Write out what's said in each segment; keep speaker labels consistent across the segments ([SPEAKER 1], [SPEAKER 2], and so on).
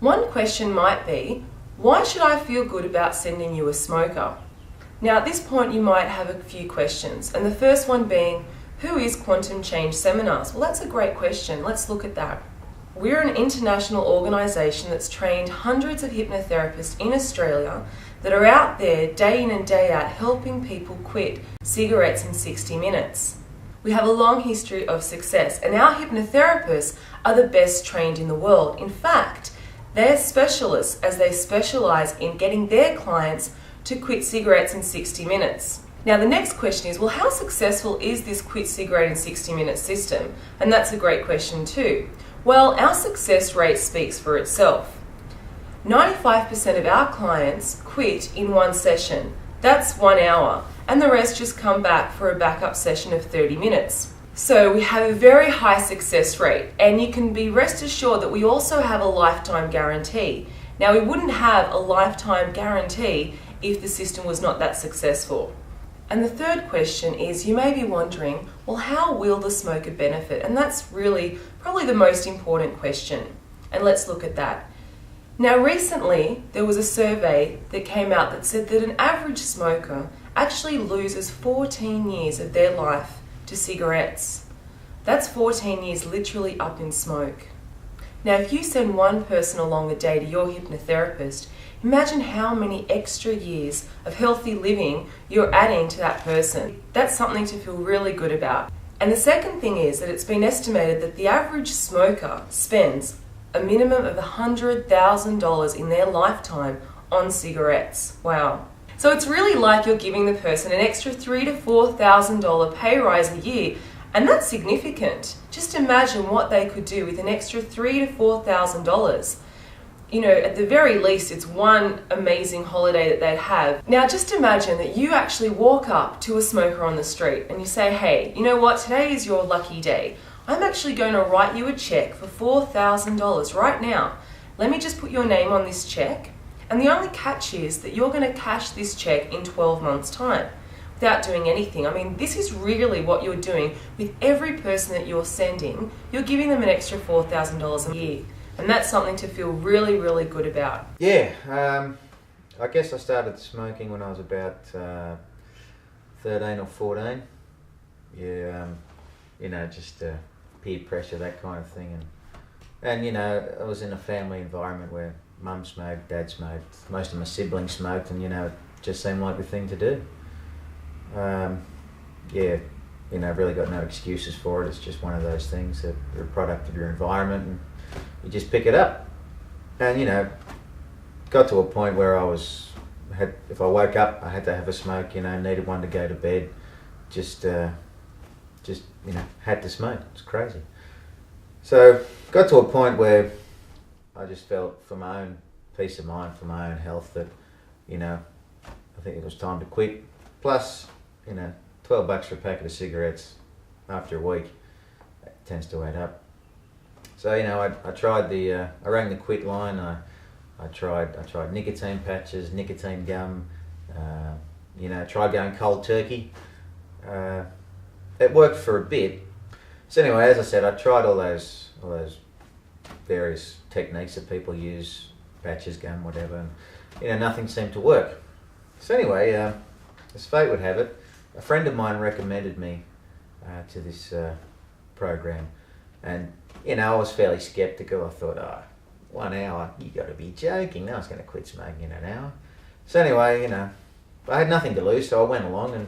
[SPEAKER 1] One question might be, why should I feel good about sending you a smoker? Now at this point you might have a few questions, and the first one being, who is Quantum Change Seminars? Well, that's a great question. Let's look at that. We're an international organisation that's trained hundreds of hypnotherapists in Australia that are out there day in and day out helping people quit cigarettes in 60 minutes. We have a long history of success, and our hypnotherapists are the best trained in the world. In fact, they're specialists as they specialise in getting their clients to quit cigarettes in 60 minutes. Now the next question is, well, how successful is this quit cigarette in 60 minutes system? And that's a great question too. Well, our success rate speaks for itself. 95% of our clients quit in one session. That's 1 hour, and the rest just come back for a backup session of 30 minutes. So we have a very high success rate, and you can be rest assured that we also have a lifetime guarantee. Now we wouldn't have a lifetime guarantee if the system was not that successful. And the third question is, you may be wondering, well, how will the smoker benefit? And that's really probably the most important question. And let's look at that. Now recently there was a survey that came out that said that an average smoker actually loses 14 years of their life to cigarettes. That's 14 years literally up in smoke. Now if you send one person along the day to your hypnotherapist, imagine how many extra years of healthy living you're adding to that person. That's something to feel really good about. And the second thing is that it's been estimated that the average smoker spends a minimum of $100,000 in their lifetime on cigarettes. Wow. So it's really like you're giving the person an extra $3,000 to $4,000 pay rise a year, and that's significant. Just imagine what they could do with an extra $3,000 to $4,000. You know, at the very least, it's one amazing holiday that they'd have. Now, just imagine that you actually walk up to a smoker on the street and you say, hey, you know what, today is your lucky day. I'm actually going to write you a check for $4,000 right now. Let me just put your name on this check. And the only catch is that you're going to cash this check in 12 months' time without doing anything. I mean, this is really what you're doing with every person that you're sending. You're giving them an extra $4,000 a year. And that's something to feel really, really good about.
[SPEAKER 2] Yeah, I guess I started smoking when I was about 13 or 14. Yeah, you know, just peer pressure, that kind of thing. And you know, I was in a family environment where mum smoked, dad smoked, most of my siblings smoked, and you know, it just seemed like the thing to do. Yeah, you know, I've really got no excuses for it. It's just one of those things that are a product of your environment, and you just pick it up. And you know, got to a point where if I woke up, I had to have a smoke. You know, needed one to go to bed. Just you know, had to smoke. It's crazy. So got to a point where I just felt, for my own peace of mind, for my own health, that you know, I think it was time to quit. Plus, you know, $12 for a packet of cigarettes after a week, it tends to add up. So you know, I tried I rang the quit line. I tried nicotine patches, nicotine gum. You know, tried going cold turkey. It worked for a bit. So anyway, as I said, I tried all those various techniques that people use, patches, gum, whatever, and you know, nothing seemed to work. So anyway, as fate would have it, a friend of mine recommended me to this program, and you know, I was fairly skeptical. I thought, 1 hour, you got to be joking. No one's going to quit smoking in an hour. So anyway, you know, I had nothing to lose, so I went along, and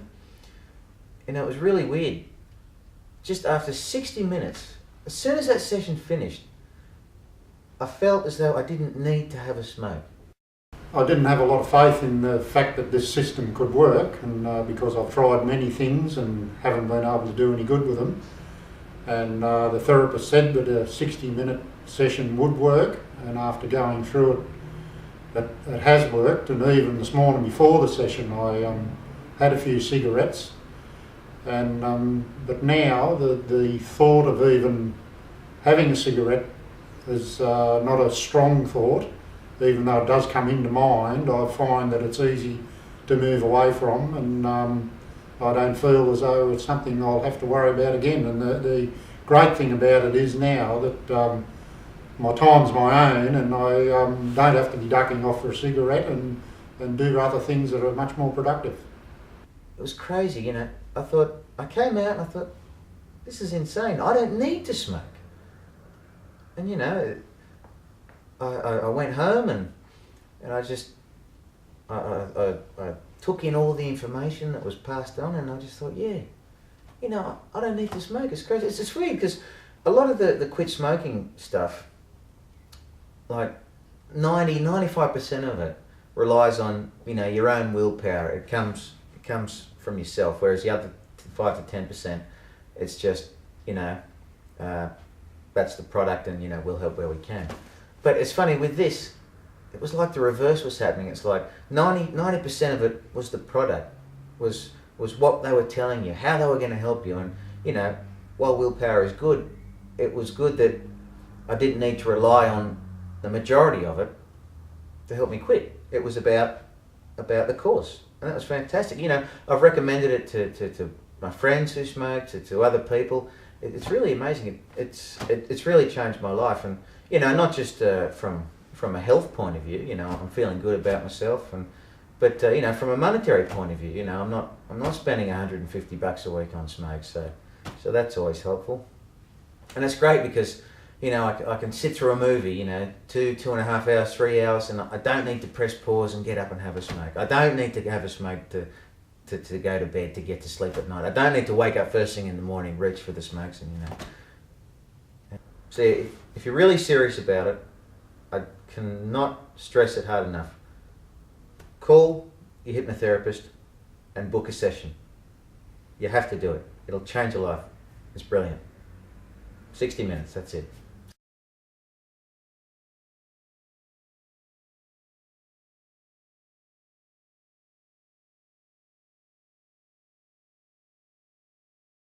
[SPEAKER 2] you know, it was really weird. Just after 60 minutes, as soon as that session finished, I felt as though I didn't need to have a smoke.
[SPEAKER 3] I didn't have a lot of faith in the fact that this system could work, and because I've tried many things and haven't been able to do any good with them. And the therapist said that a 60-minute session would work, and after going through it, it has worked. And even this morning before the session, I had a few cigarettes. And but now the thought of even having a cigarette is not a strong thought, even though it does come into mind. I find that it's easy to move away from, and I don't feel as though it's something I'll have to worry about again. And the great thing about it is now that my time's my own, and I don't have to be ducking off for a cigarette and do other things that are much more productive.
[SPEAKER 2] It was crazy, you know. I came out and I thought, this is insane. I don't need to smoke. And, you know, I went home and I just, I took in all the information that was passed on, and I just thought, yeah, you know, I don't need to smoke. It's crazy. It's just weird because a lot of the quit smoking stuff, like 95% of it relies on, you know, your own willpower. It comes from yourself, whereas the other 5 to 10%, it's just, you know, that's the product, and, you know, we'll help where we can. But it's funny with this, it was like the reverse was happening. It's like 90% of it was the product, was what they were telling you, how they were going to help you. And, you know, while willpower is good, it was good that I didn't need to rely on the majority of it to help me quit. It was about the course, and that was fantastic. You know, I've recommended it to my friends who smoke, to other people. It's really amazing. It's really changed my life, and, you know, not just from a health point of view. You know, I'm feeling good about myself, but you know, from a monetary point of view, you know, I'm not spending $150 a week on smoke, so that's always helpful. And it's great because, you know, I can sit through a movie, you know, 2.5 hours, 3 hours, and I don't need to press pause and get up and have a smoke. I don't need to have a smoke to go to bed, to get to sleep at night. I don't need to wake up first thing in the morning, reach for the smokes, and, you know. So if you're really serious about it, I cannot stress it hard enough. Call your hypnotherapist and book a session. You have to do it. It'll change your life. It's brilliant. 60 minutes, that's it.